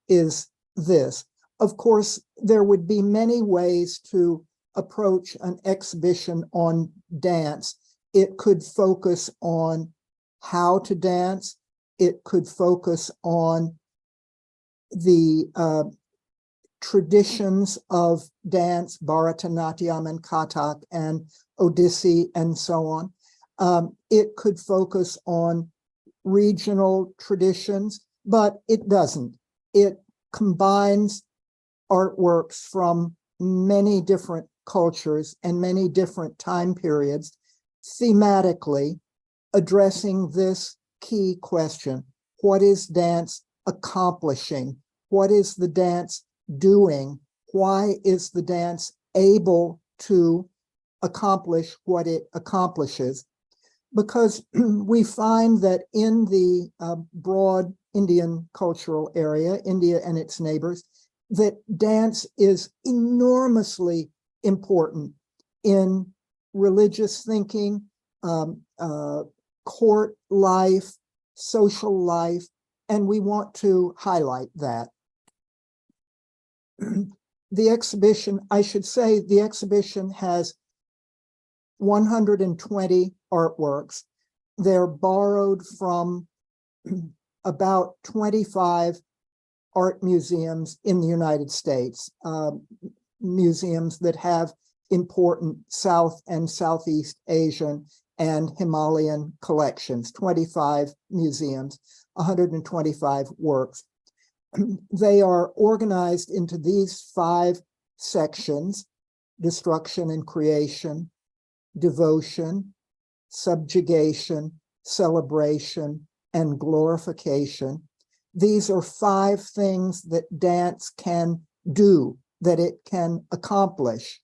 is this. Of course, there would be many ways to approach an exhibition on dance. It could focus on how to dance. It could focus on the traditions of dance, Bharatanatyam and Kathak and Odissi and so on. It could focus on regional traditions, but it doesn't. It combines artworks from many different cultures and many different time periods, thematically addressing this key question: what is dance accomplishing? What is the dance doing? Why is the dance able to accomplish what it accomplishes? Because we find that in the broad Indian cultural area, India and its neighbors, that dance is enormously important in religious thinking, court life, social life, and we want to highlight that. The exhibition, I should say, the exhibition has 120 artworks. They're borrowed from about 25 art museums in the United States, museums that have important South and Southeast Asian and Himalayan collections, 25 museums, 125 works. They are organized into these 5 sections: destruction and creation, devotion, subjugation, celebration, and glorification. These are 5 things that dance can do, that it can accomplish.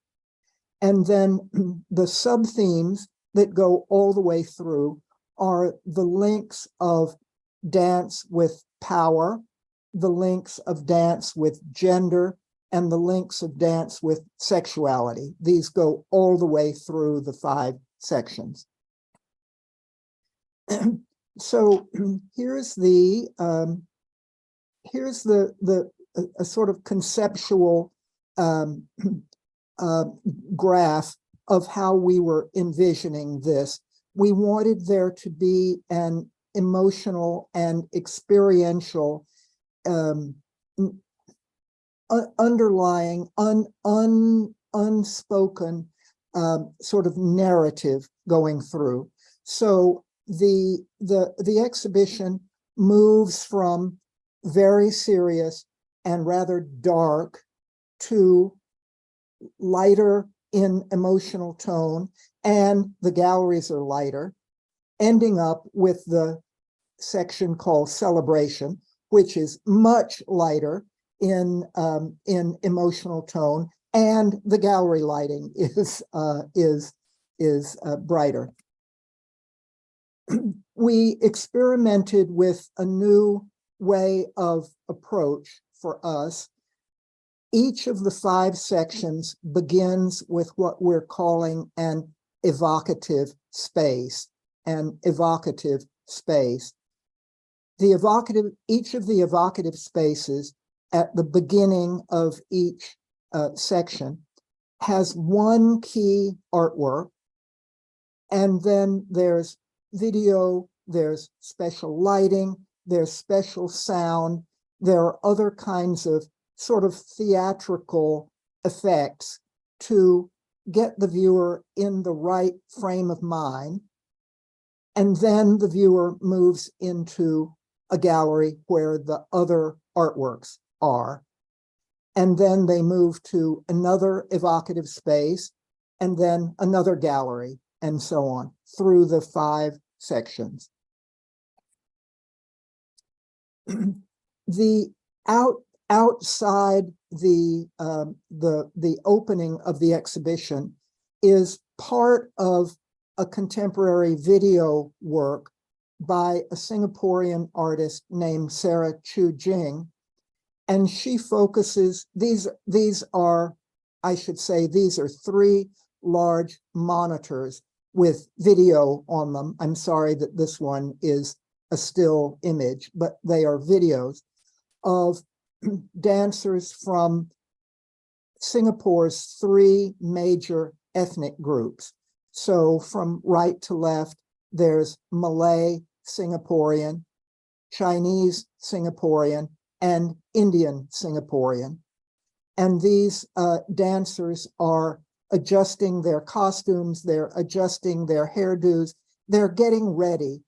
And then the sub-themes that go all the way through are the links of dance with power, the links of dance with gender, and the links of dance with sexuality. These go all the way through the 5 sections. So here's a sort of conceptual graph of how we were envisioning this. We wanted there to be an emotional and experiential underlying, unspoken sort of narrative going through. So the exhibition moves from very serious and rather dark to lighter in emotional tone, and the galleries are lighter, ending up with the section called Celebration, which is much lighter in emotional tone, and the gallery lighting is brighter. We experimented with a new way of approach for us. Each of the 5 sections begins with what we're calling an evocative space, Each of the evocative spaces at the beginning of each section has one key artwork, and then there's video, there's special lighting, there's special sound, there are other kinds of sort of theatrical effects to get the viewer in the right frame of mind. And then the viewer moves into a gallery where the other artworks are. And then they move to another evocative space, and then another gallery, and so on, through the 5 sections. The outside the opening of the exhibition is part of a contemporary video work by a Singaporean artist named Sarah Chu Jing, and she focuses, these are 3 large monitors with video on them. I'm sorry that this one is a still image, but they are videos of dancers from Singapore's three major ethnic groups. So from right to left, there's Malay Singaporean, Chinese Singaporean, and Indian Singaporean. And these dancers are adjusting their costumes, they're adjusting their hairdos, they're getting ready.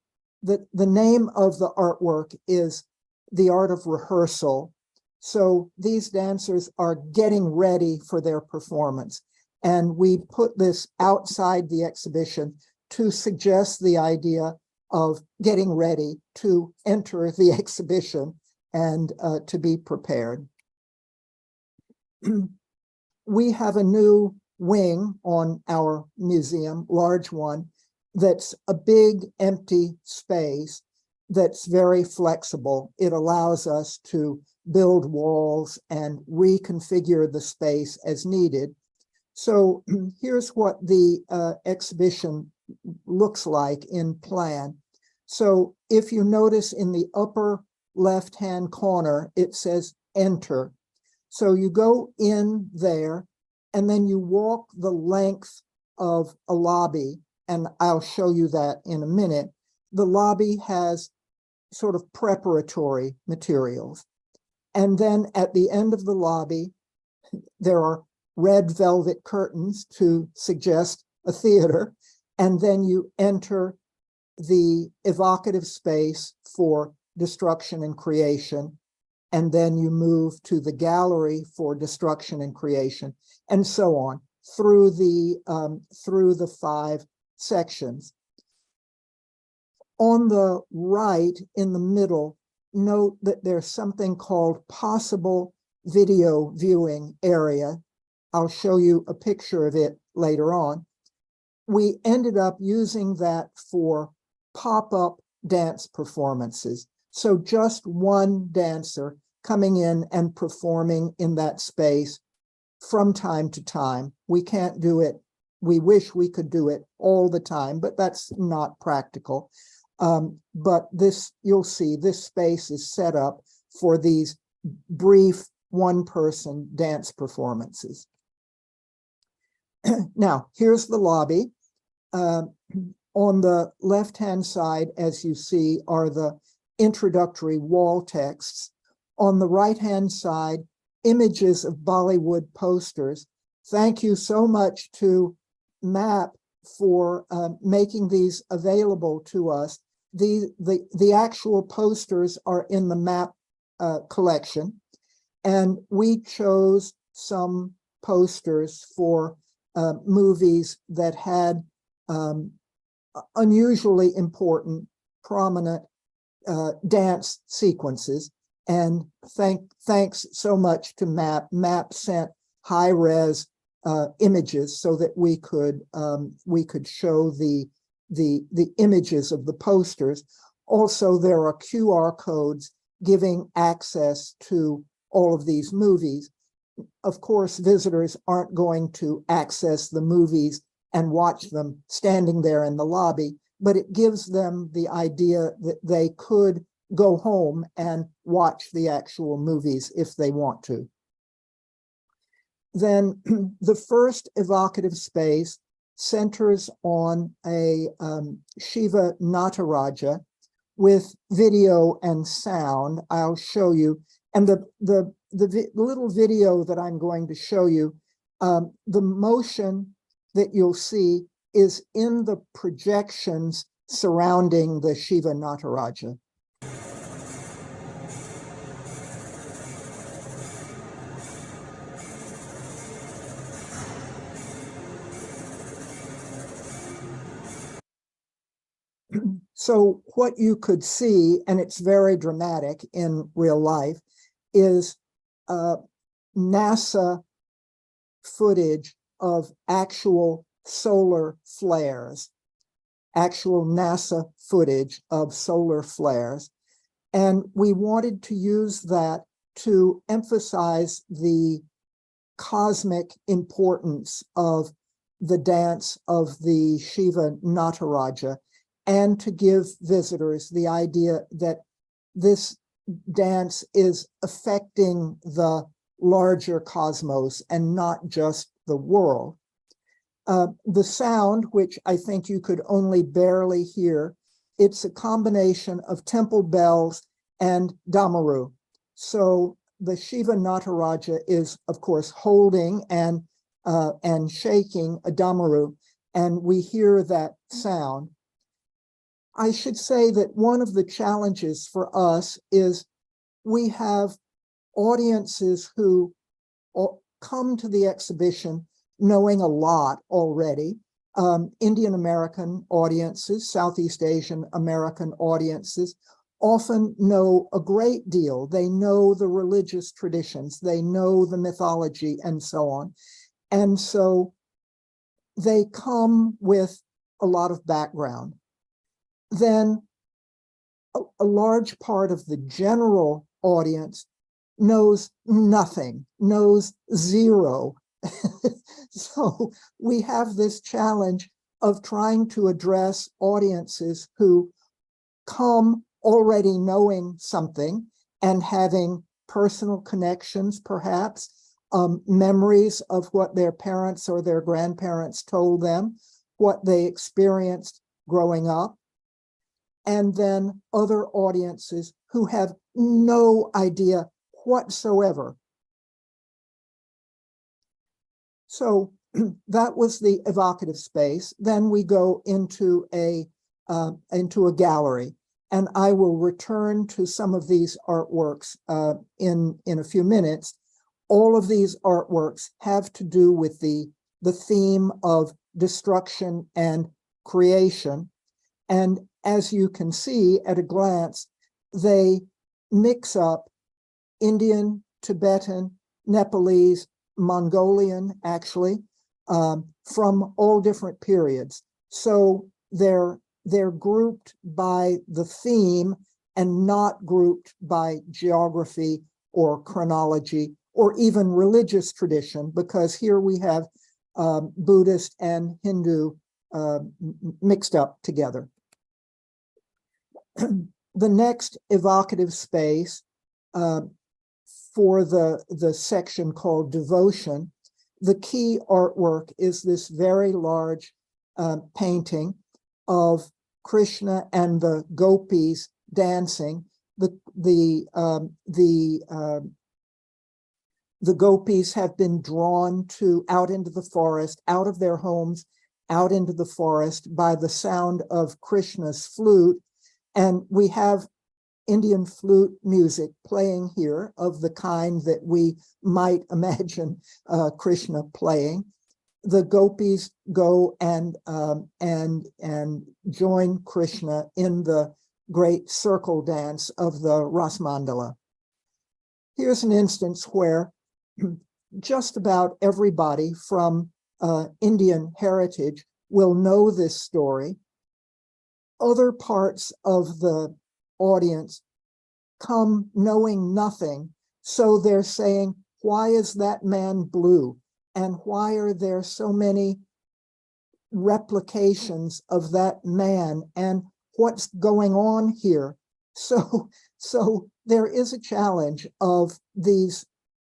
The name of the artwork is The Art of Rehearsal. So these dancers are getting ready for their performance. And we put this outside the exhibition to suggest the idea of getting ready to enter the exhibition and to be prepared. We have a new wing on our museum, large one, that's a big empty space that's very flexible. It allows us to build walls and reconfigure the space as needed. So here's what the exhibition looks like in plan. So if you notice in the upper left-hand corner, it says enter. So you go in there and then you walk the length of a lobby, and I'll show you that in a minute. The lobby has sort of preparatory materials. And then at the end of the lobby, there are red velvet curtains to suggest a theater. And then you enter the evocative space for destruction and creation. And then you move to the gallery for destruction and creation, and so on through the 5 sections. On the right in the middle, note that there's something called possible video viewing area. I'll show you a picture of it later on. We ended up using that for pop-up dance performances. So just one dancer coming in and performing in that space from time to time. We can't do it. We wish we could do it all the time, but that's not practical. But this, you'll see, this space is set up for these brief one-person dance performances. Now, here's the lobby. On the left-hand side, as you see, are the introductory wall texts. On the right-hand side, images of Bollywood posters. Thank you so much to MAP for making these available to us. The actual posters are in the MAP collection, and we chose some posters for movies that had unusually important, prominent dance sequences. And thanks so much to MAP. MAP sent high-res images so that we could show the images of the posters. Also, there are QR codes giving access to all of these movies. Of course, visitors aren't going to access the movies and watch them standing there in the lobby, but it gives them the idea that they could go home and watch the actual movies if they want to. Then the first evocative space centers on a Shiva Nataraja with video and sound. I'll show you. And the little video that I'm going to show you, the motion that you'll see is in the projections surrounding the Shiva Nataraja. So what you could see, and it's very dramatic in real life, is NASA footage of actual solar flares, actual NASA footage of solar flares. And we wanted to use that to emphasize the cosmic importance of the dance of the Shiva Nataraja, and to give visitors the idea that this dance is affecting the larger cosmos and not just the world. The sound, which I think you could only barely hear, it's a combination of temple bells and damaru. So the Shiva Nataraja is, of course, holding and shaking a damaru, and we hear that sound. I should say that one of the challenges for us is we have audiences who come to the exhibition knowing a lot already. Indian American audiences, Southeast Asian American audiences often know a great deal. They know the religious traditions, they know the mythology and so on. And so they come with a lot of background. Then a large part of the general audience knows nothing, knows zero. So we have this challenge of trying to address audiences who come already knowing something and having personal connections, perhaps, memories of what their parents or their grandparents told them, what they experienced growing up, and then other audiences who have no idea whatsoever. So that was the evocative space. Then we go into a gallery, and I will return to some of these artworks in a few minutes. All of these artworks have to do with the theme of destruction and creation. And as you can see at a glance, they mix up Indian, Tibetan, Nepalese, Mongolian, actually, from all different periods. So they're grouped by the theme and not grouped by geography or chronology or even religious tradition, because here we have Buddhist and Hindu mixed up together. The next evocative space for the section called Devotion, the key artwork is this very large painting of Krishna and the gopis dancing. The gopis have been drawn out into the forest, out of their homes, out into the forest by the sound of Krishna's flute. And we have Indian flute music playing here of the kind that we might imagine Krishna playing. The gopis go and join Krishna in the great circle dance of the Ras Mandala. Here's an instance where just about everybody from Indian heritage will know this story. Other parts of the audience come knowing nothing, so they're saying, why is that man blue? And why are there so many replications of that man? And what's going on here? So there is a challenge of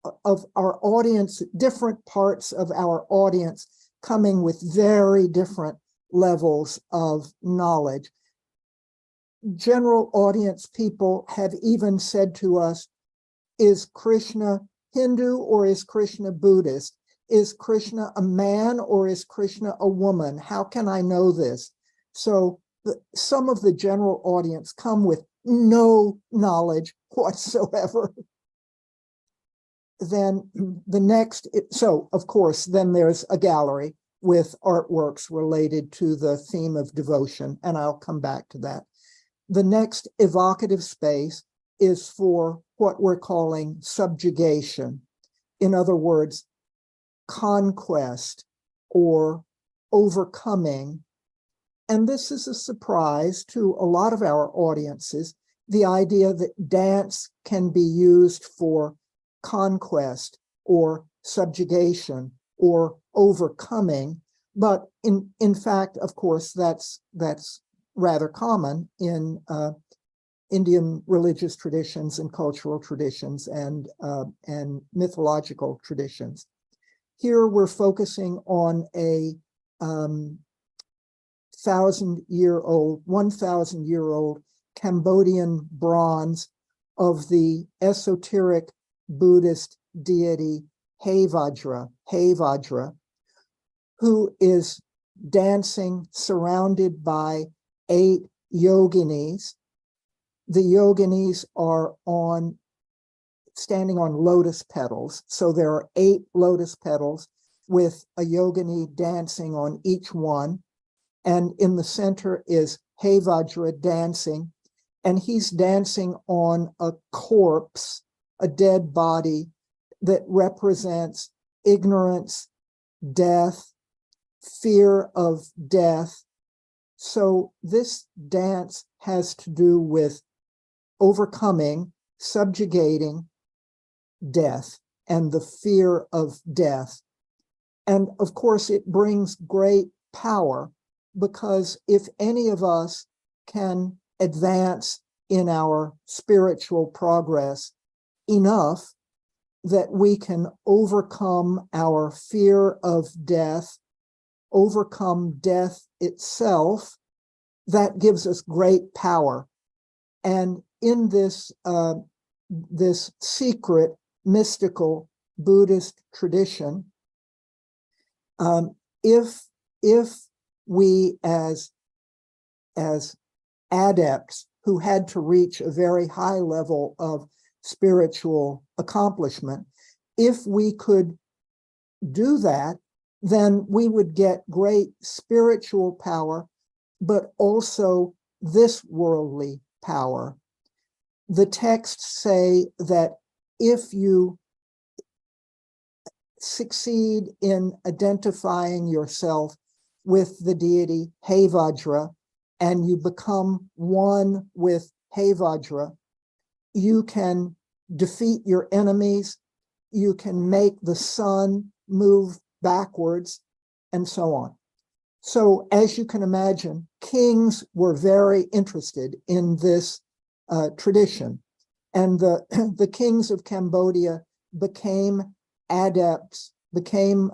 our audience, different parts of our audience coming with very different levels of knowledge. General audience people have even said to us, is Krishna Hindu or is Krishna Buddhist? Is Krishna a man or is Krishna a woman? How can I know this? So some of the general audience come with no knowledge whatsoever. Then the next, so of course, then there's a gallery with artworks related to the theme of devotion, and I'll come back to that. The next evocative space is for what we're calling subjugation. In other words, conquest or overcoming. And this is a surprise to a lot of our audiences, the idea that dance can be used for conquest or subjugation or overcoming. But in fact, of course, that's rather common in Indian religious traditions and cultural traditions and mythological traditions. Here we're focusing on a 1,000-year-old Cambodian bronze of the esoteric Buddhist deity Hayvajra, who is dancing surrounded by 8 yoginis. The yoginis are standing on lotus petals. So there are 8 lotus petals with a yogini dancing on each one. And in the center is Hayvajra dancing. And he's dancing on a corpse, a dead body that represents ignorance, death, fear of death. So this dance has to do with overcoming, subjugating death and the fear of death. And of course, it brings great power, because if any of us can advance in our spiritual progress enough that we can overcome our fear of death, overcome death itself, that gives us great power. And in this secret, mystical Buddhist tradition, if we as adepts who had to reach a very high level of spiritual accomplishment, if we could do that, then we would get great spiritual power, but also this worldly power. The texts say that if you succeed in identifying yourself with the deity Hayvajra and you become one with Hayvajra, you can defeat your enemies, you can make the sun move backwards, and so on. So as you can imagine, kings were very interested in this tradition. And the kings of Cambodia became adepts, became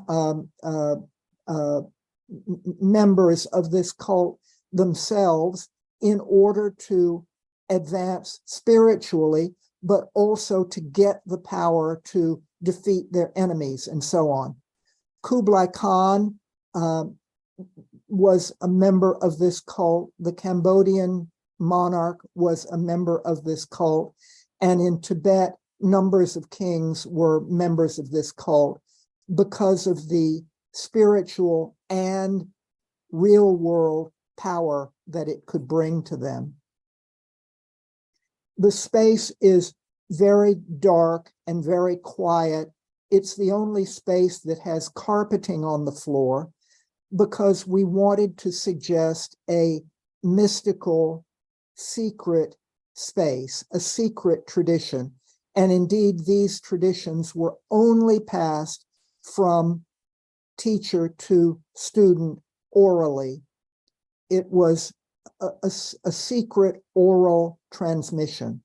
members of this cult themselves in order to advance spiritually, but also to get the power to defeat their enemies and so on. Kublai Khan was a member of this cult. The Cambodian monarch was a member of this cult. And in Tibet, numbers of kings were members of this cult because of the spiritual and real world power that it could bring to them. The space is very dark and very quiet. It's the only space that has carpeting on the floor because we wanted to suggest a mystical, secret space, a secret tradition. And indeed, these traditions were only passed from teacher to student orally. It was a secret oral transmission.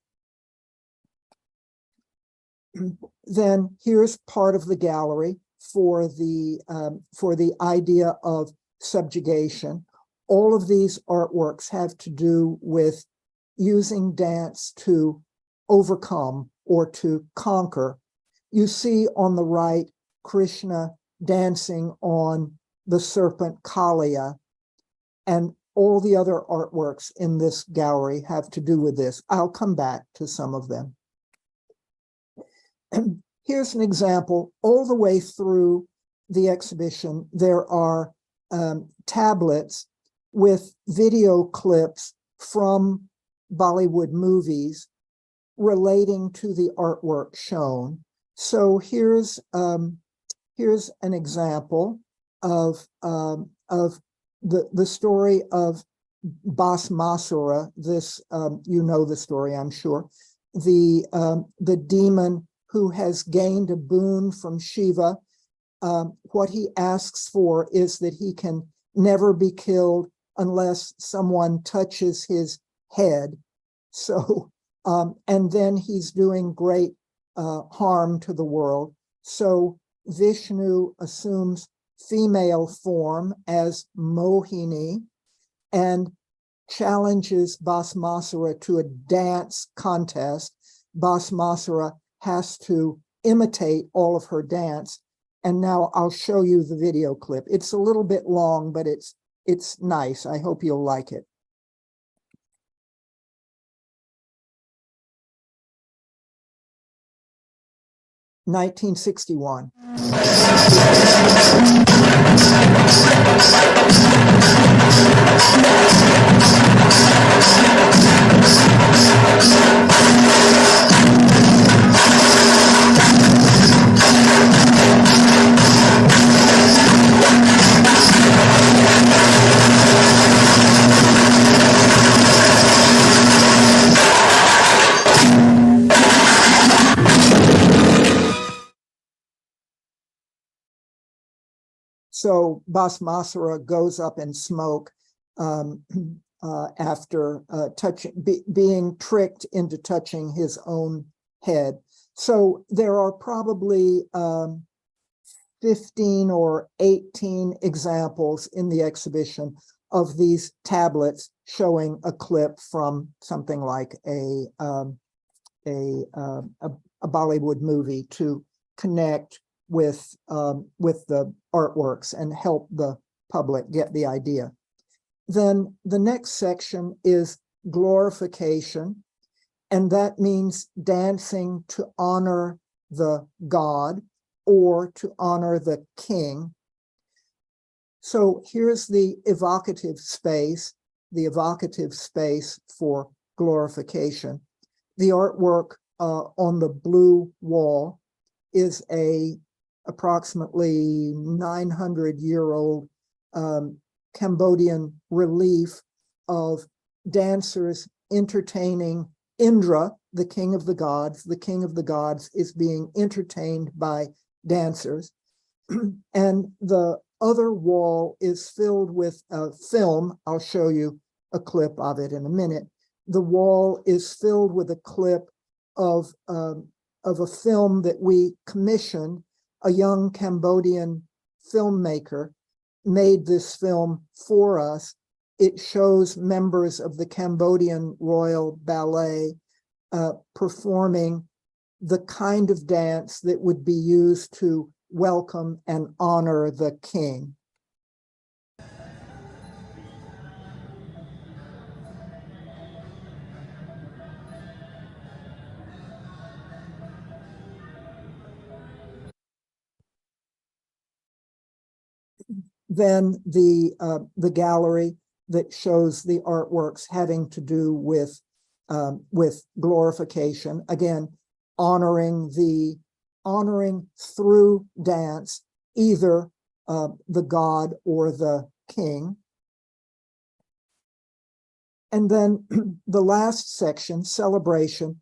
Then here's part of the gallery for the idea of subjugation. All of these artworks have to do with using dance to overcome or to conquer. You see on the right, Krishna dancing on the serpent Kalia, and all the other artworks in this gallery have to do with this. I'll come back to some of them. Here's an example. All the way through the exhibition, there are tablets with video clips from Bollywood movies relating to the artwork shown. So here's an example of the story of Basmasura. This you know the story, I'm sure. The demon who has gained a boon from Shiva. What he asks for is that he can never be killed unless someone touches his head. So, and then he's doing great harm to the world. So Vishnu assumes female form as Mohini and challenges Bhasmasura to a dance contest. Bhasmasura has to imitate all of her dance. And now I'll show you the video clip. It's a little bit long, but it's nice. I hope you'll like it. (1961). So Bhasmasura goes up in smoke after being tricked into touching his own head. So there are probably 15 or 18 examples in the exhibition of these tablets showing a clip from something like a Bollywood movie to connect with the artworks and help the public get the idea. Then the next section is glorification, and that means dancing to honor the god or to honor the king. So here's the evocative space for glorification. The artwork on the blue wall is a approximately 900-year-old Cambodian relief of dancers entertaining Indra, the king of the gods. The king of the gods is being entertained by dancers. And the other wall is filled with a film. I'll show you a clip of it in a minute. The wall is filled with a clip of a film that we commissioned. A young Cambodian filmmaker made this film for us. It shows members of the Cambodian Royal Ballet performing the kind of dance that would be used to welcome and honor the king. Then the gallery that shows the artworks having to do with glorification, again, honoring through dance either the god or the king. And then the last section, celebration.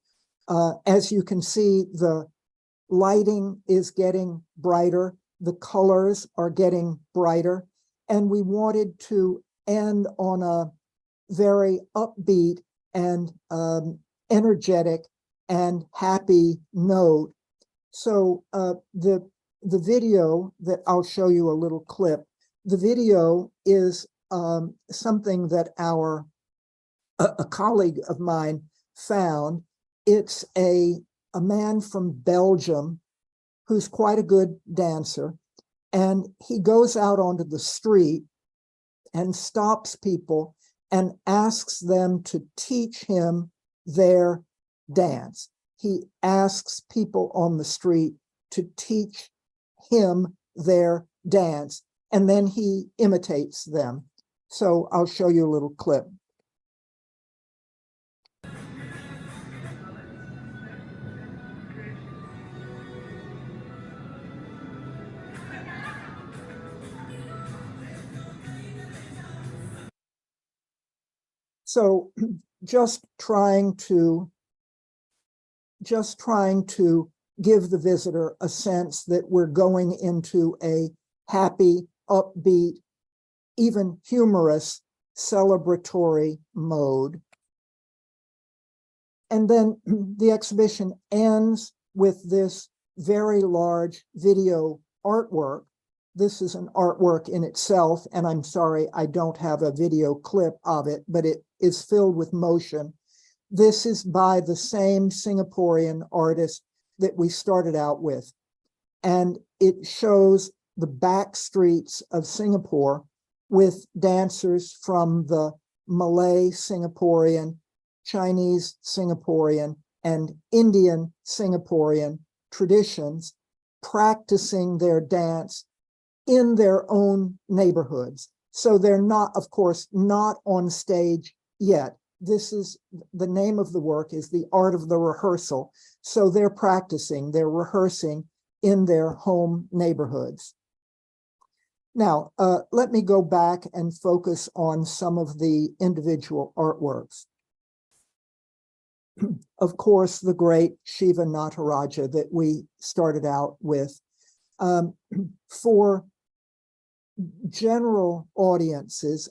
As you can see, the lighting is getting brighter. The colors are getting brighter. And we wanted to end on a very upbeat and energetic and happy note. So the video that I'll show you a little clip, the video is something that a colleague of mine found. It's a man from Belgium who's quite a good dancer, and he goes out onto the street and stops people and asks them to teach him their dance. He asks people on the street to teach him their dance, and then he imitates them. So I'll show you a little clip. So just trying to give the visitor a sense that we're going into a happy, upbeat, even humorous, celebratory mode. And then the exhibition ends with this very large video artwork. This is an artwork in itself, and I'm sorry, I don't have a video clip of it, but it is filled with motion. This is by the same Singaporean artist that we started out with. And it shows the back streets of Singapore with dancers from the Malay Singaporean, Chinese Singaporean, and Indian Singaporean traditions practicing their dance in their own neighborhoods. So they're not, of course, not on stage yet. This is, the name of the work is The Art of the Rehearsal. So they're practicing, they're rehearsing in their home neighborhoods. Now, let me go back and focus on some of the individual artworks. Of course, the great Shiva Nataraja that we started out with. For general audiences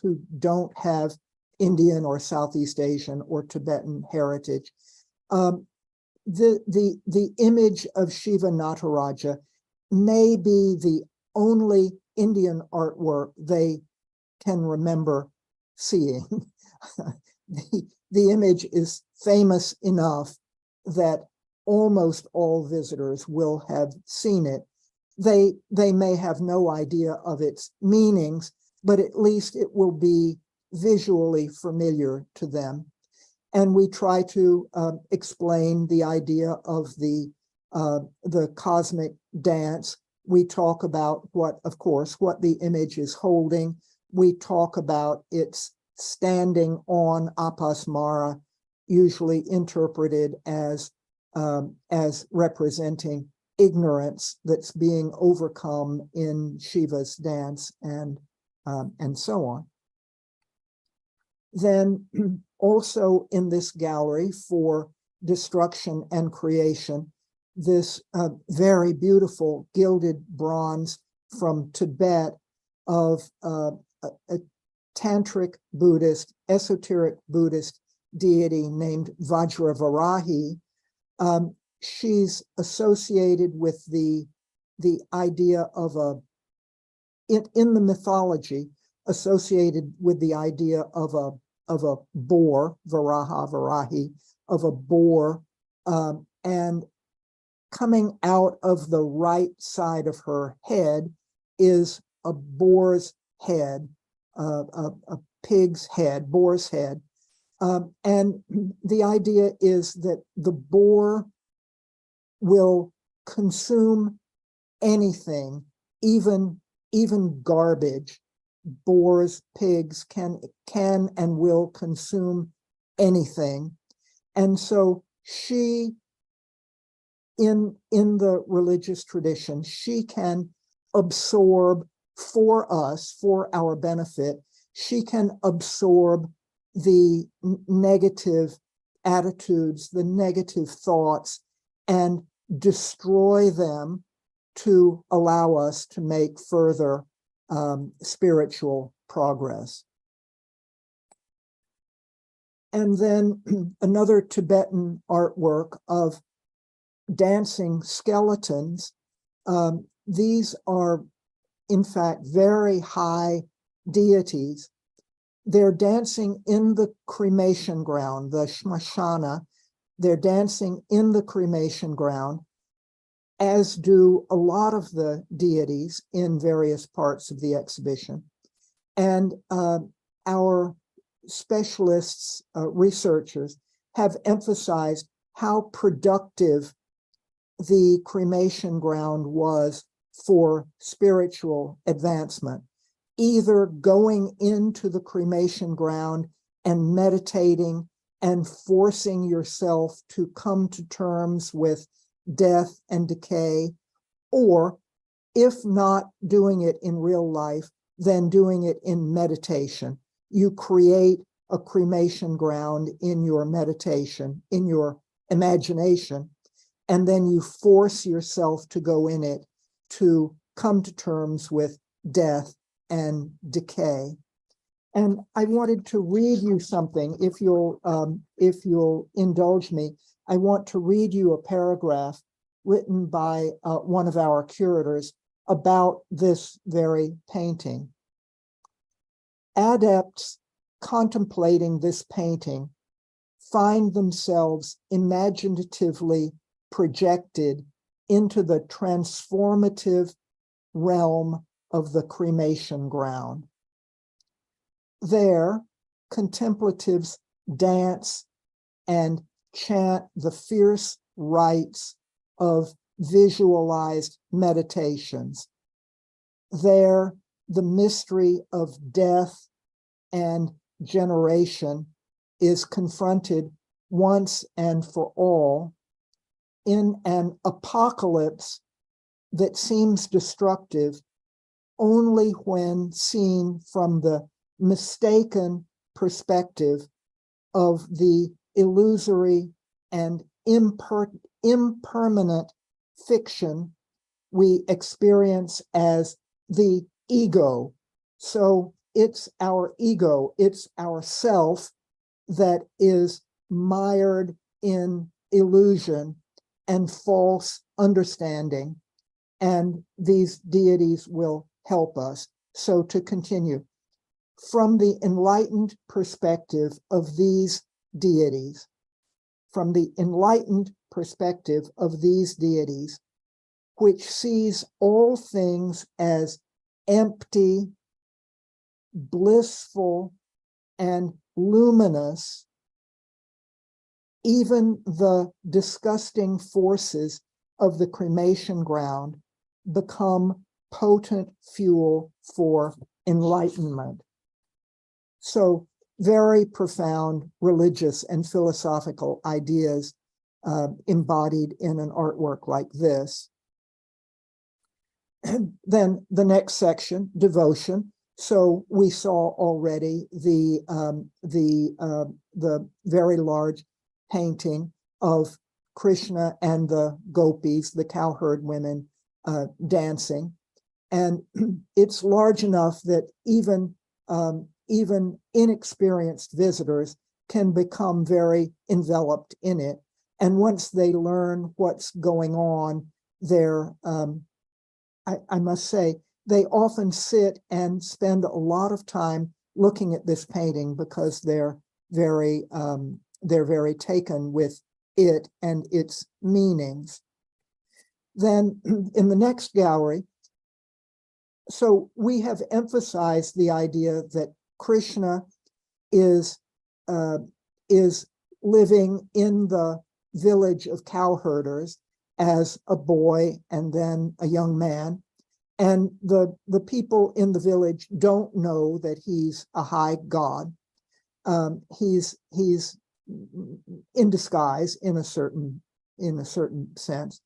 who don't have Indian or Southeast Asian or Tibetan heritage, the image of Shiva Nataraja may be the only Indian artwork they can remember seeing. The image is famous enough that almost all visitors will have seen it. They may have no idea of its meanings, but at least it will be visually familiar to them. And we try to explain the idea of the cosmic dance. We talk about of course, what the image is holding. We talk about its standing on apasmara, usually interpreted as representing ignorance that's being overcome in Shiva's dance, and so on. Then also in this gallery for destruction and creation, this very beautiful gilded bronze from Tibet of a tantric Buddhist, esoteric Buddhist deity named Vajravarahi. She's associated with the idea of in the mythology, associated with the idea of a boar, Varahi, of a boar, and coming out of the right side of her head is a boar's head, a pig's head, boar's head. And the idea is that the boar will consume anything, even garbage. Boars, pigs can and will consume anything. And so she, in the religious tradition, she can absorb for us, for our benefit, she can absorb the negative attitudes, the negative thoughts, and destroy them to allow us to make further spiritual progress. And then another Tibetan artwork of dancing skeletons. These are, in fact, very high deities. They're dancing in the cremation ground, the shmashana. They're dancing in the cremation ground, as do a lot of the deities in various parts of the exhibition. And our specialists, researchers, have emphasized how productive the cremation ground was for spiritual advancement, either going into the cremation ground and meditating and forcing yourself to come to terms with death and decay, or if not doing it in real life, then doing it in meditation. You create a cremation ground in your meditation, in your imagination, and then you force yourself to go in it to come to terms with death and decay. And I wanted to read you something, if you'll indulge me. I want to read you a paragraph written by one of our curators about this very painting. Adepts contemplating this painting find themselves imaginatively projected into the transformative realm of the cremation ground. There, contemplatives dance and chant the fierce rites of visualized meditations. There, the mystery of death and generation is confronted once and for all in an apocalypse that seems destructive only when seen from the mistaken perspective of the illusory and impermanent fiction we experience as the ego. So it's our ego, it's our self that is mired in illusion and false understanding. And these deities will help us. So to continue, from the enlightened perspective of these deities, from the enlightened perspective of these deities, which sees all things as empty, blissful, and luminous, even the disgusting forces of the cremation ground become potent fuel for enlightenment. So very profound religious and philosophical ideas embodied in an artwork like this. And then the next section, devotion. So we saw already the very large painting of Krishna and the gopis, the cowherd women, dancing, and it's large enough that even inexperienced visitors can become very enveloped in it. And once they learn what's going on, they're I must say, they often sit and spend a lot of time looking at this painting because they're very taken with it and its meanings. Then in the next gallery, so we have emphasized the idea that Krishna is living in the village of cowherders as a boy and then a young man. And the people in the village don't know that he's a high god. He's in disguise in a certain sense.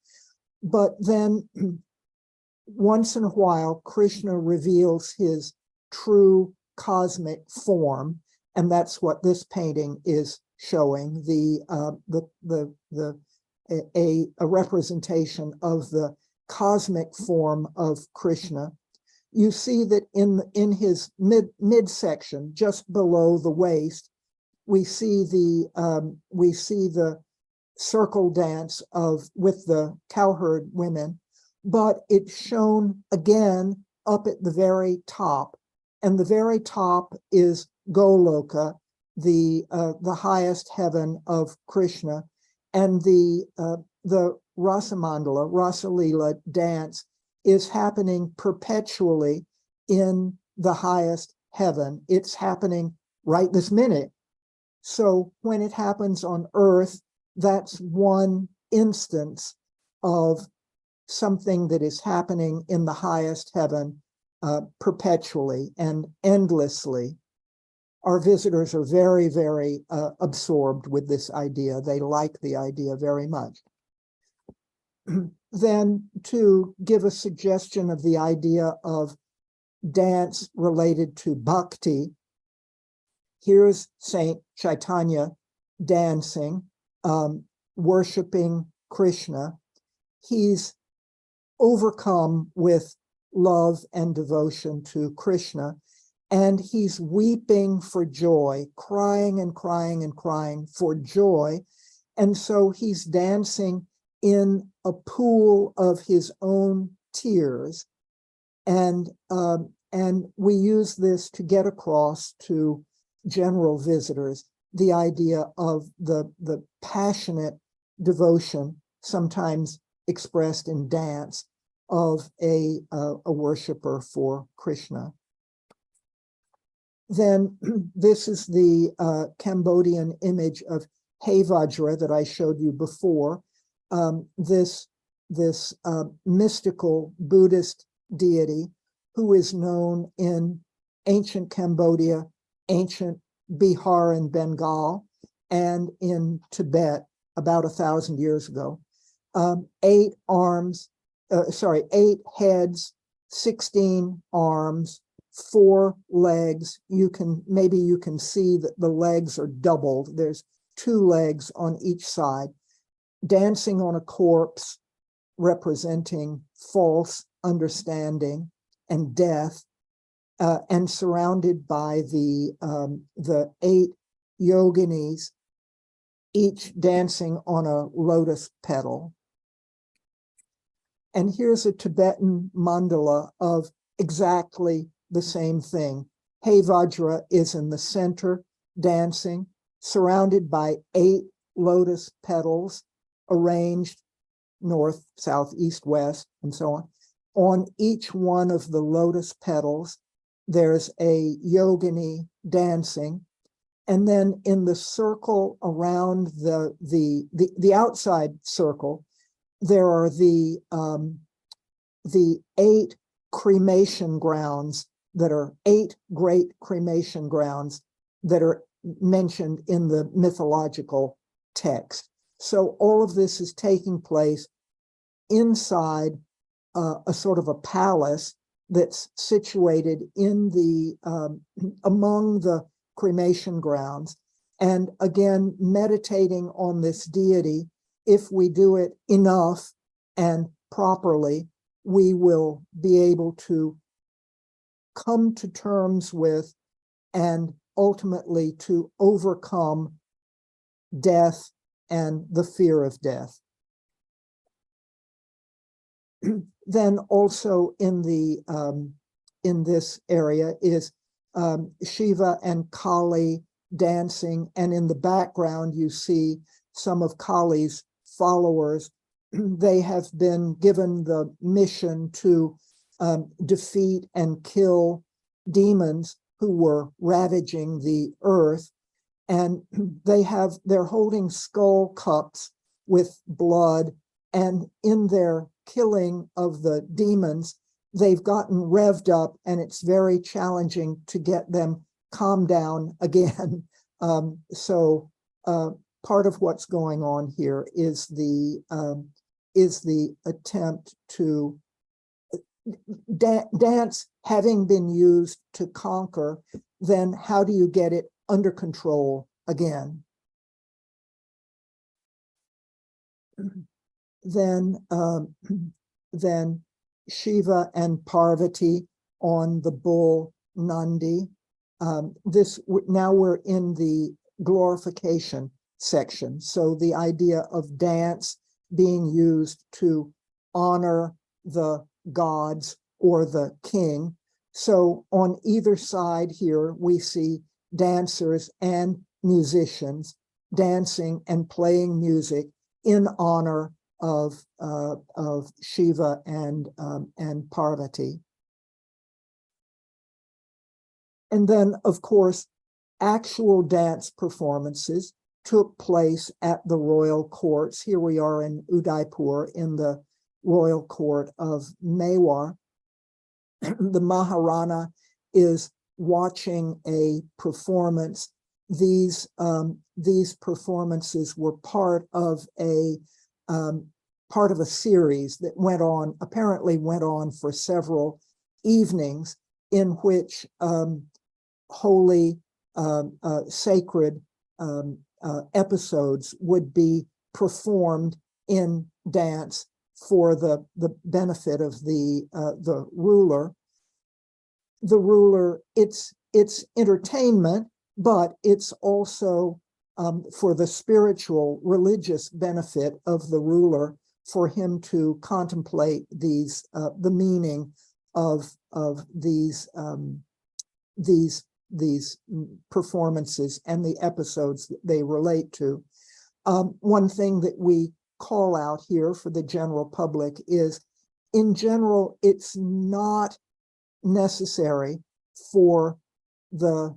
But then once in a while, Krishna reveals his true cosmic form, and that's what this painting is showing, a representation of the cosmic form of Krishna. You see that in his midsection, just below the waist, we see the circle dance with the cowherd women, but it's shown again up at the very top, and the very top is Goloka, the highest heaven of Krishna, and the Rasamandala, Rasalila dance is happening perpetually in the highest heaven. It's happening right this minute. So when it happens on earth, that's one instance of something that is happening in the highest heaven perpetually and endlessly. Our visitors are very, very absorbed with this idea. They like the idea very much. Then to give a suggestion of the idea of dance related to bhakti, here's Saint Chaitanya dancing, worshiping Krishna. He's overcome with love and devotion to Krishna, and he's weeping for joy, crying and crying and crying for joy. And so he's dancing in a pool of his own tears. And we use this to get across to general visitors the idea of the passionate devotion, sometimes expressed in dance, of a worshiper for Krishna. Then this is the Cambodian image of Vajra that I showed you before. This mystical Buddhist deity who is known in ancient Cambodia, ancient Bihar and Bengal, and in Tibet about 1,000 years ago. 8 heads, 16 arms, 4 legs. Maybe you can see that the legs are doubled. There's 2 legs on each side, dancing on a corpse representing false understanding and death, and surrounded by the 8 yoginis, each dancing on a lotus petal. And here's a Tibetan mandala of exactly the same thing. Vajra is in the center, dancing, surrounded by 8 lotus petals, arranged north, south, east, west, and so on. On each one of the lotus petals, there's a yogini dancing. And then in the circle around the outside circle, there are the 8 cremation grounds that are 8 great cremation grounds that are mentioned in the mythological text. So all of this is taking place inside a sort of a palace that's situated in the among the cremation grounds. And again, meditating on this deity, if we do it enough and properly, we will be able to come to terms with and ultimately to overcome death and the fear of death. Then also in this area is Shiva and Kali dancing, and in the background you see some of Kali's followers. They have been given the mission to defeat and kill demons who were ravaging the earth, and they're holding skull cups with blood, and in their killing of the demons, they've gotten revved up, and it's very challenging to get them calmed down again. So part of what's going on here is the attempt to dance having been used to conquer, then how do you get it under control again? Then Shiva and Parvati on the bull Nandi. Now we're in the glorification section. So the idea of dance being used to honor the gods or the king. So on either side here, we see dancers and musicians dancing and playing music in honor of Shiva and Parvati. And then, of course, actual dance performances took place at the royal courts. Here we are in Udaipur in the royal court of Mewar. The Maharana is watching a performance. These performances were part of a series that apparently went on for several evenings, in which holy, sacred episodes would be performed in dance for the benefit of the ruler. the ruler, it's entertainment, but it's also for the spiritual, religious benefit of the ruler, for him to contemplate these the meaning of these performances and the episodes that they relate to. One thing that we call out here for the general public is, in general, it's not necessary for the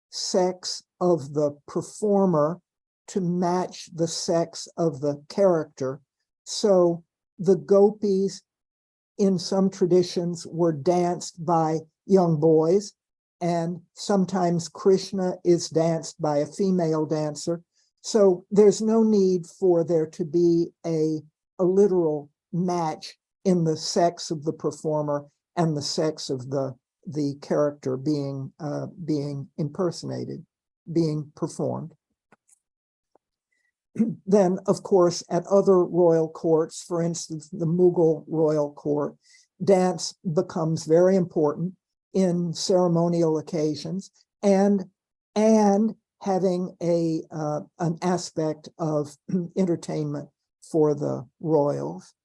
sex of the performer to match the sex of the character. So the gopis in some traditions were danced by young boys, and sometimes Krishna is danced by a female dancer. So there's no need for there to be a literal match in the sex of the performer and the sex of the character being impersonated, being performed. Then, of course, at other royal courts, for instance, the Mughal royal court, dance becomes very important in ceremonial occasions, and having an aspect of entertainment for the royals.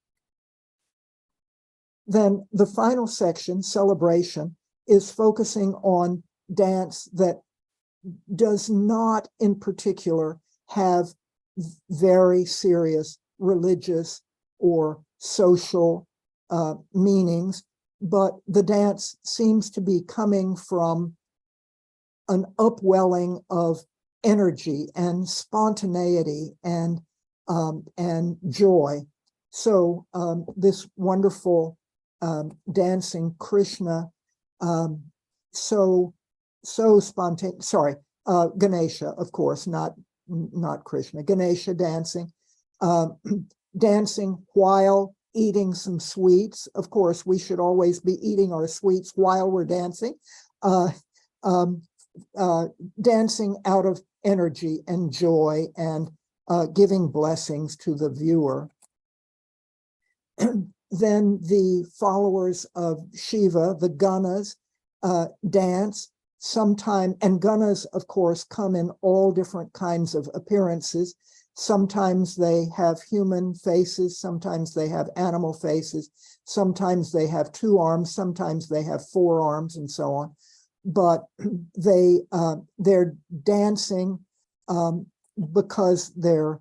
Then the final section, celebration, is focusing on dance that does not in particular have very serious religious or social meanings, but the dance seems to be coming from an upwelling of energy and spontaneity and joy. So this wonderful dancing Krishna, so spontaneous. Sorry, Ganesha, of course, not Krishna. Ganesha dancing, dancing while eating some sweets. Of course, we should always be eating our sweets while we're dancing. Dancing out of energy and joy, and giving blessings to the viewer. Then the followers of Shiva, the Ganas, dance sometime, and Ganas, of course, come in all different kinds of appearances. Sometimes they have human faces, sometimes they have animal faces, sometimes they have 2 arms, sometimes they have 4 arms, and so on. But they're dancing because their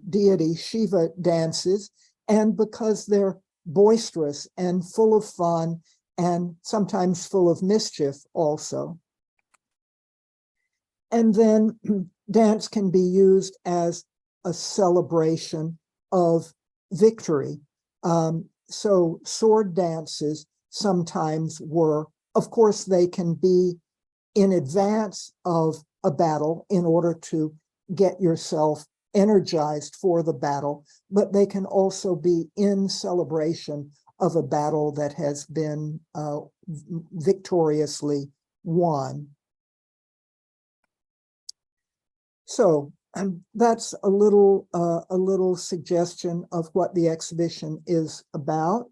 deity Shiva dances, and because they're boisterous and full of fun, and sometimes full of mischief also. And then dance can be used as a celebration of victory. So sword dances sometimes were, of course, they can be in advance of a battle in order to get yourself energized for the battle, but they can also be in celebration of a battle that has been victoriously won. So that's a little suggestion of what the exhibition is about.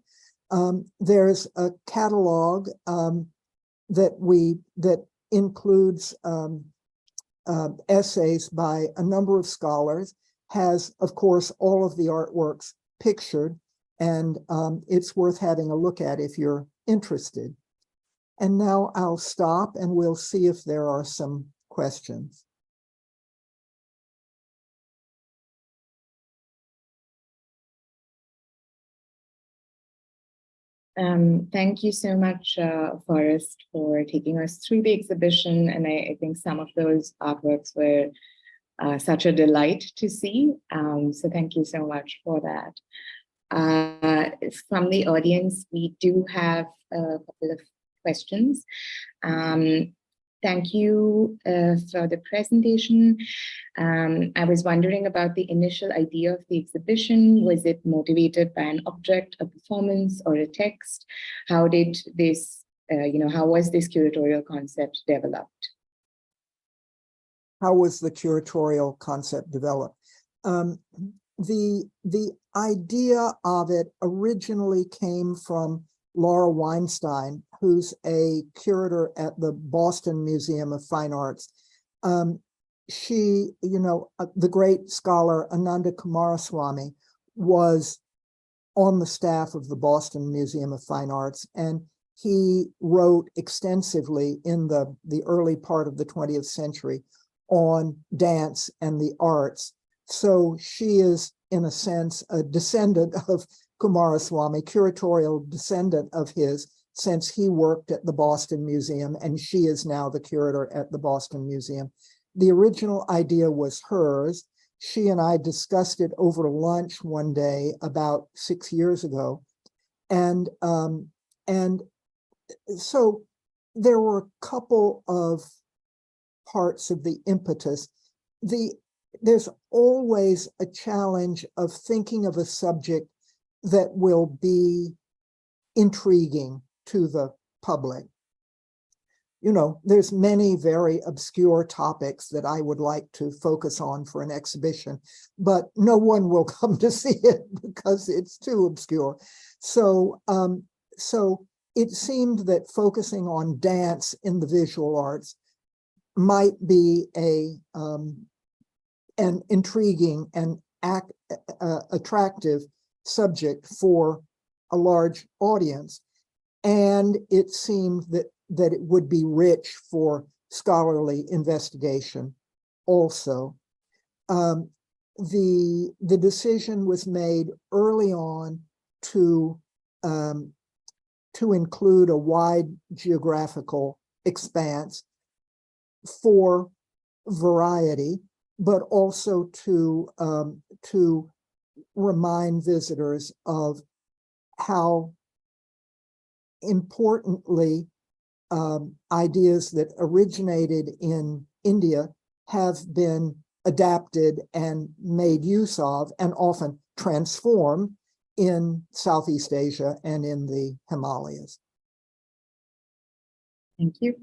There's a catalog that includes essays by a number of scholars, has, of course, all of the artworks pictured, and it's worth having a look at if you're interested. And now I'll stop and we'll see if there are some questions. Thank you so much, Forrest, for taking us through the exhibition. And I think some of those artworks were such a delight to see. So thank you so much for that. From the audience, we do have a couple of questions. Thank you for the presentation. I was wondering about the initial idea of the exhibition. Was it motivated by an object, a performance, or a text? How did this, how was this curatorial concept developed? How was the curatorial concept developed? The idea of it originally came from Laura Weinstein, who's a curator at the Boston Museum of Fine Arts. She, the great scholar Ananda Kumaraswamy was on the staff of the Boston Museum of Fine Arts, and he wrote extensively in the early part of the 20th century on dance and the arts. So she is, in a sense, a descendant of Kumaraswamy, curatorial descendant of his, since he worked at the Boston Museum, and she is now the curator at the Boston Museum. The original idea was hers. She and I discussed it over lunch one day about 6 years ago. And so there were a couple of parts of the impetus. There's always a challenge of thinking of a subject that will be intriguing to the public. There's many very obscure topics that I would like to focus on for an exhibition, but no one will come to see it because it's too obscure. So it seemed that focusing on dance in the visual arts might be an intriguing and attractive subject for a large audience. And it seemed that it would be rich for scholarly investigation also. The decision was made early on to include a wide geographical expanse for variety, but also to remind visitors of how importantly ideas that originated in India have been adapted and made use of, and often transformed in Southeast Asia and in the Himalayas. Thank you.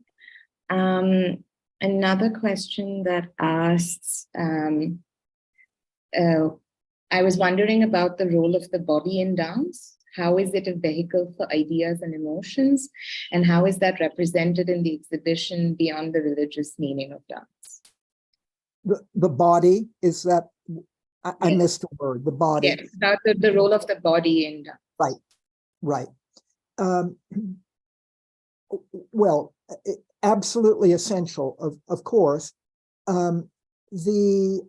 Another question that asks, I was wondering about the role of the body in dance. How is it a vehicle for ideas and emotions? And how is that represented in the exhibition beyond the religious meaning of dance? The body, is that, I Yes. missed a word, the body. Yes, about the role of the body in dance. Right. Well, absolutely essential, of course. The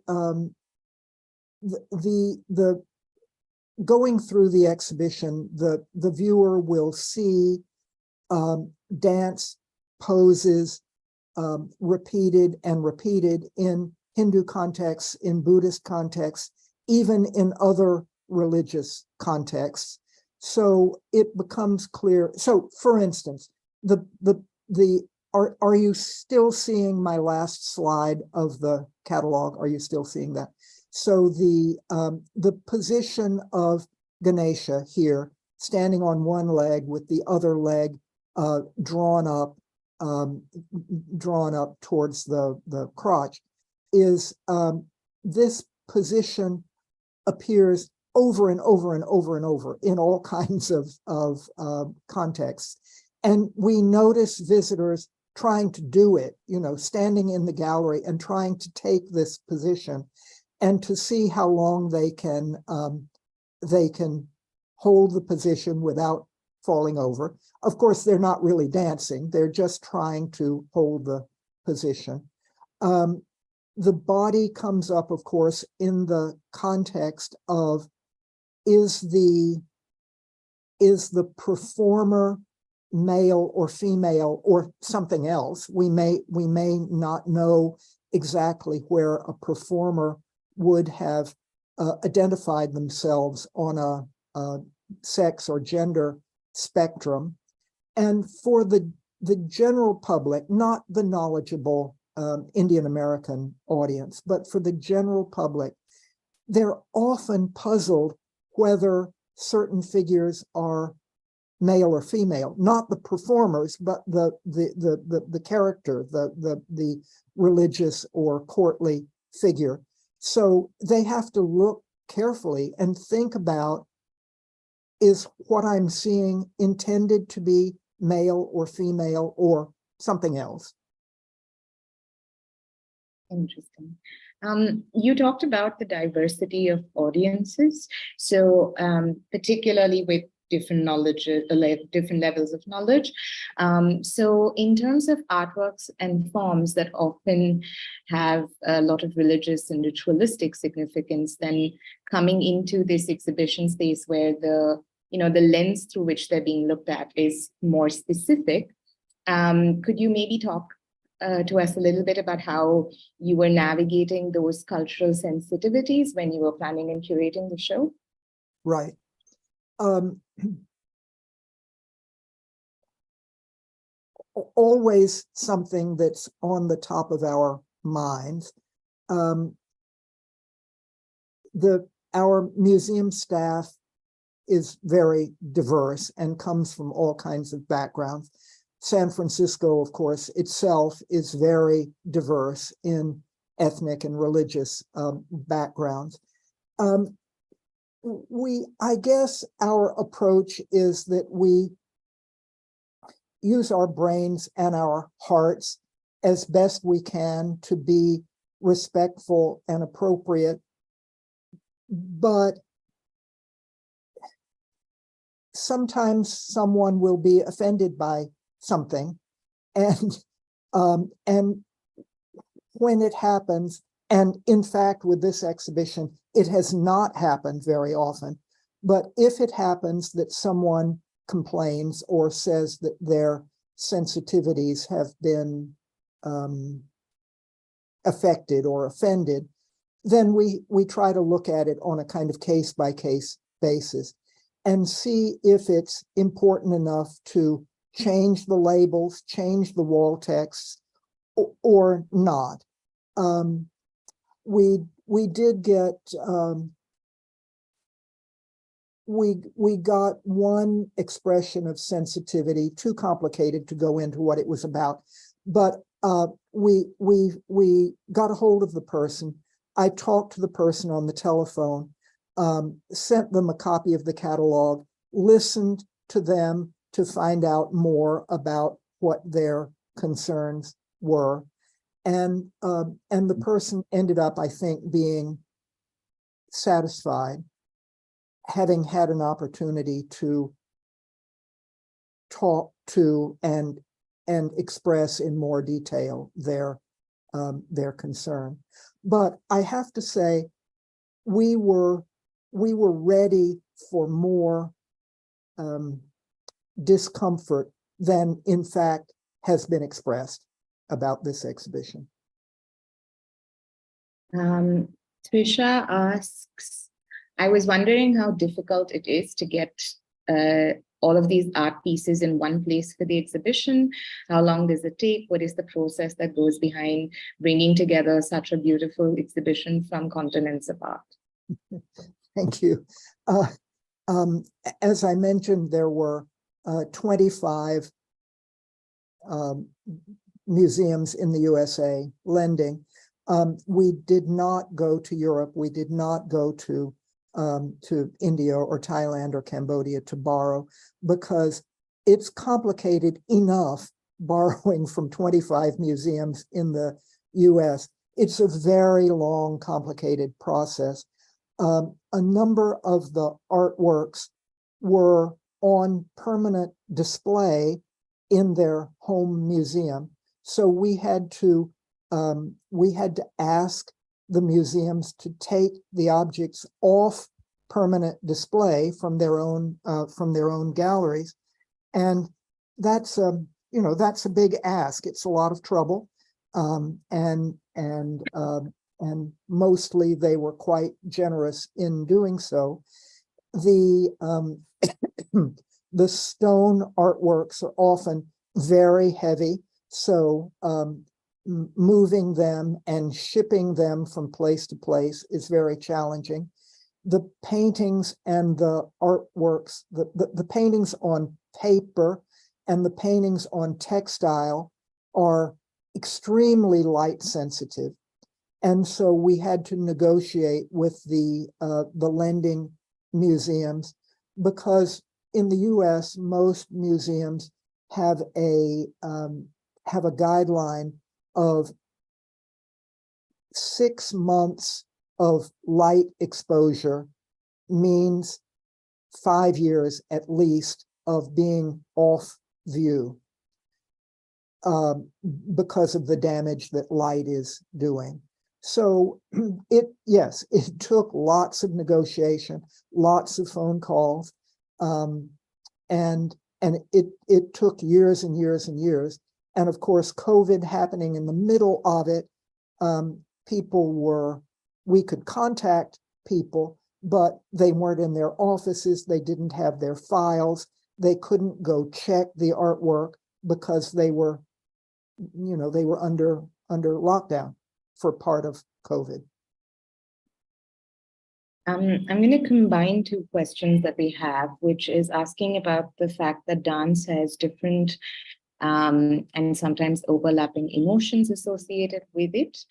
going through the exhibition, the viewer will see dance poses repeated and repeated in Hindu contexts, in Buddhist contexts, even in other religious contexts. So it becomes clear. So, for instance, are you still seeing my last slide of the catalog? Are you still seeing that? So the position of Ganesha here, standing on one leg with the other leg drawn up towards the crotch, is this position appears over and over and over and over in all kinds of contexts. And we notice visitors trying to do it, standing in the gallery and trying to take this position, and to see how long they can hold the position without falling over. Of course, they're not really dancing. They're just trying to hold the position. The body comes up, of course, in the context of, is the performer male or female or something else? We may not know exactly where a performer would have identified themselves on a sex or gender spectrum. And for the general public, not the knowledgeable Indian American audience, but for the general public, they're often puzzled whether certain figures are male or female, not the performers, but the character, the religious or courtly figure. So they have to look carefully and think about, is what I'm seeing intended to be male or female or something else? Interesting. You talked about the diversity of audiences. So particularly with different knowledge, different levels of knowledge. So in terms of artworks and forms that often have a lot of religious and ritualistic significance, then coming into this exhibition space where the lens through which they're being looked at is more specific, could you maybe talk to us a little bit about how you were navigating those cultural sensitivities when you were planning and curating the show? Right. Always something that's on the top of our minds. Our museum staff is very diverse and comes from all kinds of backgrounds. San Francisco, of course, itself is very diverse in ethnic and religious backgrounds. I guess our approach is that we use our brains and our hearts as best we can to be respectful and appropriate, but sometimes someone will be offended by something, and when it happens, and in fact with this exhibition it has not happened very often, but if it happens that someone complains or says that their sensitivities have been affected or offended, then we try to look at it on a kind of case-by-case basis and see if it's important enough to change the labels, change the wall texts, or not. We did get we got one expression of sensitivity, too complicated to go into what it was about, but we got a hold of the person. I talked to the person on the telephone, sent them a copy of the catalog, listened to them to find out more about what their concerns were. And the person ended up, I think, being satisfied, having had an opportunity to talk to and express in more detail their concern. But I have to say, we were ready for more discomfort than in fact has been expressed about this exhibition. Trisha asks, I was wondering how difficult it is to get all of these art pieces in one place for the exhibition. How long does it take? What is the process that goes behind bringing together such a beautiful exhibition from continents apart? Thank you. As I mentioned, there were 25 museums in the USA lending. We did not go to Europe. We did not go to India or Thailand or Cambodia to borrow, because it's complicated enough borrowing from 25 museums in the US. It's a very long, complicated process. A number of the artworks were on permanent display in their home museum. So we had to ask the museums to take the objects off permanent display from their own galleries, and that's a big ask. It's a lot of trouble, and mostly they were quite generous in doing so. The the stone artworks are often very heavy, so moving them and shipping them from place to place is very challenging. The paintings and the artworks, the paintings on paper and the paintings on textile are extremely light sensitive. And so we had to negotiate with the lending museums because in the US, most museums have a guideline of 6 months of light exposure means 5 years at least of being off view because of the damage that light is doing. So yes, it took lots of negotiation, lots of phone calls, and it took years and years and years. And of course, COVID happening in the middle of it, we could contact people, but they weren't in their offices. They didn't have their files. They couldn't go check the artwork because they were under lockdown for part of COVID. I'm going to combine two questions that we have, which is asking about the fact that dance has different and sometimes overlapping emotions associated with it.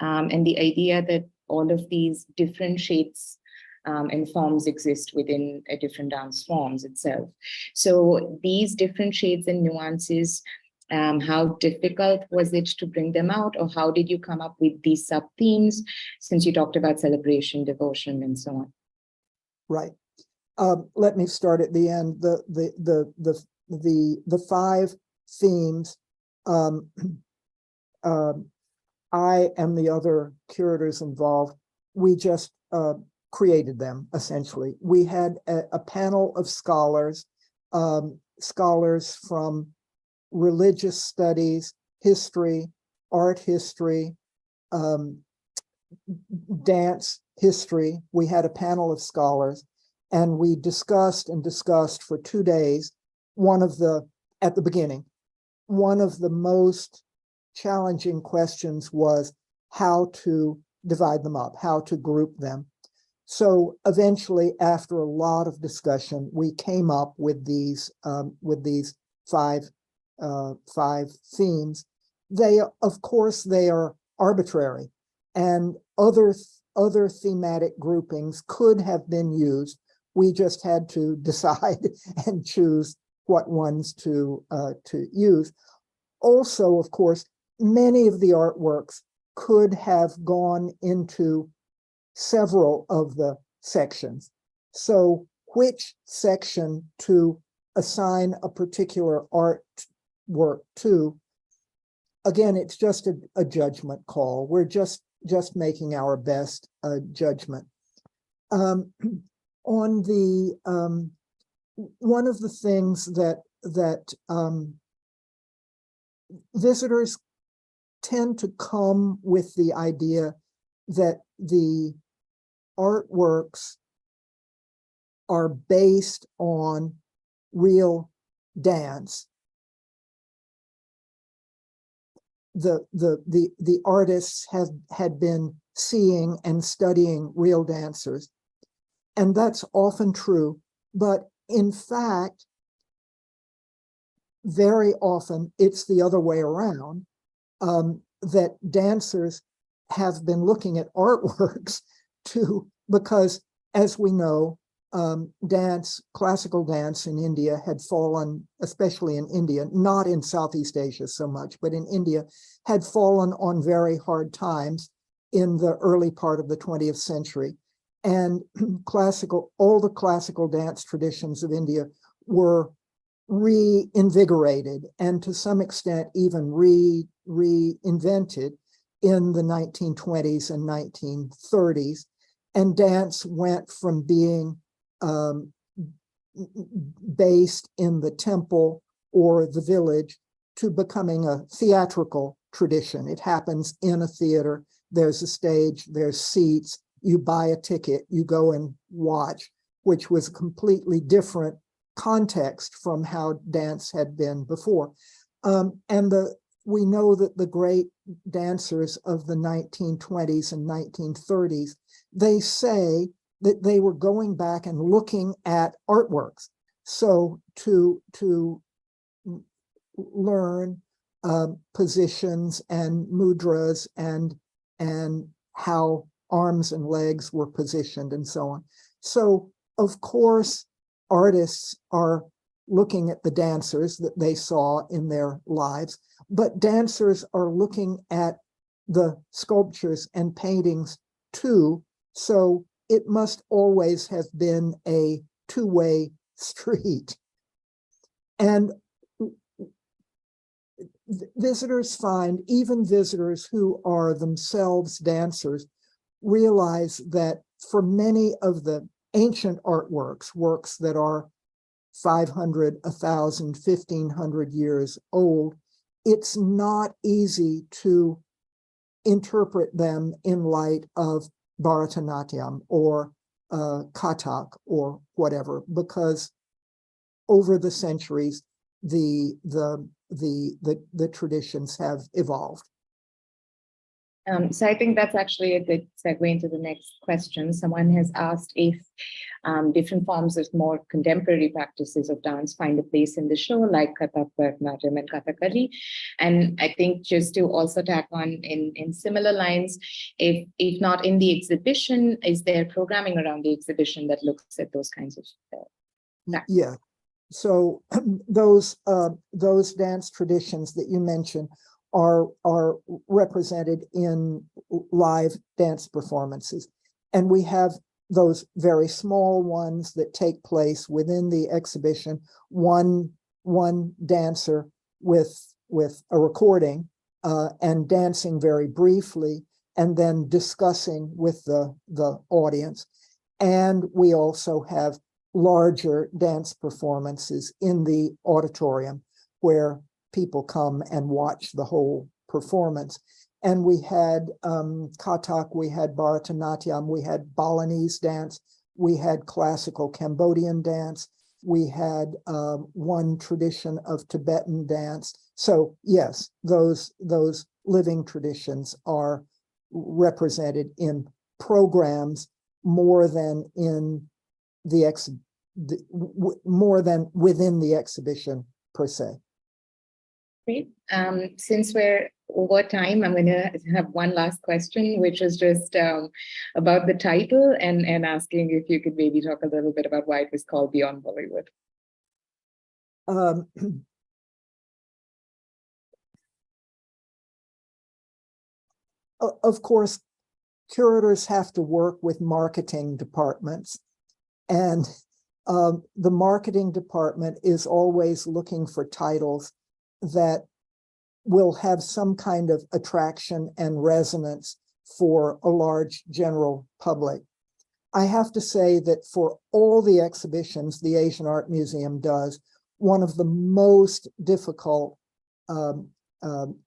And the idea that all of these different shapes and forms exist within a different dance forms itself. So these different shades and nuances, how difficult was it to bring them out, or how did you come up with these sub-themes, since you talked about celebration, devotion, and so on? Right. Let me start at the end. The 5 themes. I and the other curators involved, we just created them, essentially. We had a panel of scholars, scholars from religious studies, history, art history, dance history. We had a panel of scholars, and we discussed for 2 days. At the beginning, one of the most challenging questions was how to divide them up, how to group them. So eventually, after a lot of discussion, we came up with these 5 themes. Of course, they are arbitrary, and other thematic groupings could have been used. We just had to decide and choose what ones to use. Also, of course, many of the artworks could have gone into several of the sections. So which section to assign a particular artwork to, again, it's just a judgment call. We're just making our best judgment. On the one of the things that visitors tend to come with the idea that the artworks are based on real dance. The artists had been seeing and studying real dancers, and that's often true. But in fact, very often it's the other way around, that dancers have been looking at artworks because, as we know, classical dance in India had fallen, especially in India, not in Southeast Asia so much, but in India, had fallen on very hard times in the early part of the 20th century. And all the classical dance traditions of India were reinvigorated and to some extent even reinvented in the 1920s and 1930s. And dance went from being based in the temple or the village to becoming a theatrical tradition. It happens in a theater. There's a stage, there's seats, you buy a ticket, you go and watch, which was a completely different context from how dance had been before. We know that the great dancers of the 1920s and 1930s, they say that they were going back and looking at artworks. So to learn positions and mudras and how arms and legs were positioned and so on. So of course, artists are looking at the dancers that they saw in their lives, but dancers are looking at the sculptures and paintings too. So it must always have been a two-way street. And visitors find, even visitors who are themselves dancers, realize that for many of the ancient artworks, works that are 500, 1,000, 1,500 years old, it's not easy to interpret them in light of Bharatanatyam or Kathak or whatever, because over the centuries, the traditions have evolved. So I think that's actually a good segue into the next question. Someone has asked if different forms of more contemporary practices of dance find a place in the show, like Kathak, Bharatanatyam, and Kathakali. And I think just to also tack on in similar lines, if not in the exhibition, is there programming around the exhibition that looks at those kinds of practices? Yeah. So those dance traditions that you mentioned are represented in live dance performances. And we have those very small ones that take place within the exhibition, one dancer with a recording and dancing very briefly, and then discussing with the audience. And we also have larger dance performances in the auditorium where people come and watch the whole performance. And we had Kathak, we had Bharatanatyam, we had Balinese dance, we had classical Cambodian dance, we had one tradition of Tibetan dance. So yes, those living traditions are represented in programs more than in more than within the exhibition per se. Great. Since we're over time, I'm going to have one last question, which is just about the title and asking if you could maybe talk a little bit about why it was called Beyond Bollywood. Of course, curators have to work with marketing departments, and the marketing department is always looking for titles that will have some kind of attraction and resonance for a large general public. I have to say that for all the exhibitions the Asian Art Museum does, one of the most difficult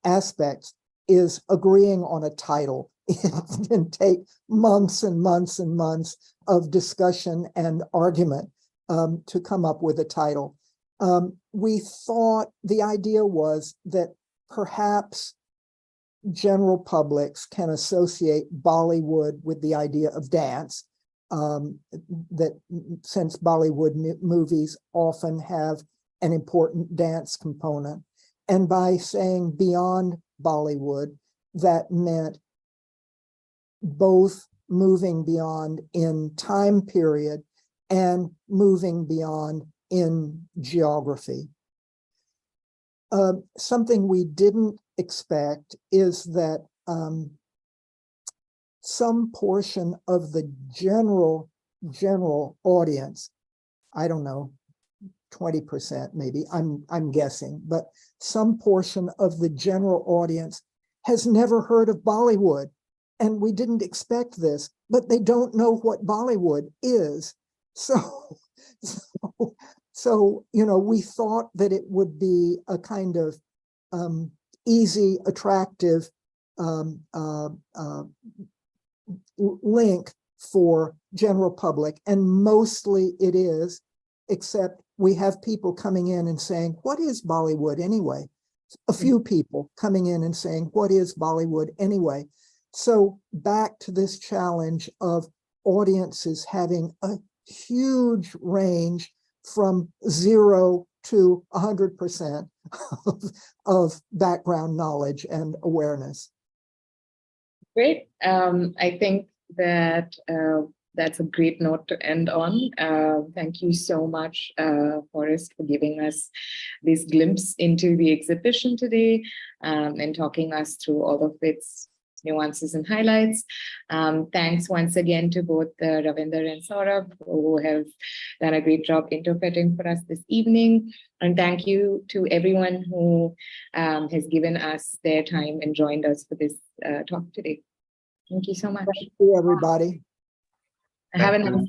aspects is agreeing on a title. It can take months and months and months of discussion and argument to come up with a title. We thought the idea was that perhaps general publics can associate Bollywood with the idea of dance, that since Bollywood movies often have an important dance component. And by saying beyond Bollywood, that meant both moving beyond in time period and moving beyond in geography. Something we didn't expect is that some portion of the general audience, I don't know, 20% maybe, I'm guessing, but some portion of the general audience has never heard of Bollywood. And we didn't expect this, but they don't know what Bollywood is. So, you know, we thought that it would be a kind of easy, attractive link for general public, and mostly it is, except we have people coming in and saying, what is Bollywood anyway? A few people coming in and saying, what is Bollywood anyway? So back to this challenge of audiences having a huge range from 0 to 100% of background knowledge and awareness. Great. I think that that's a great note to end on. Thank you so much, Forrest, for giving us this glimpse into the exhibition today, and talking us through all of its nuances and highlights. Thanks once again to both Ravinder and Saurabh, who have done a great job interpreting for us this evening. And thank you to everyone who has given us their time and joined us for this talk today. Thank you so much. Thank you, everybody. Have a Thank you. nice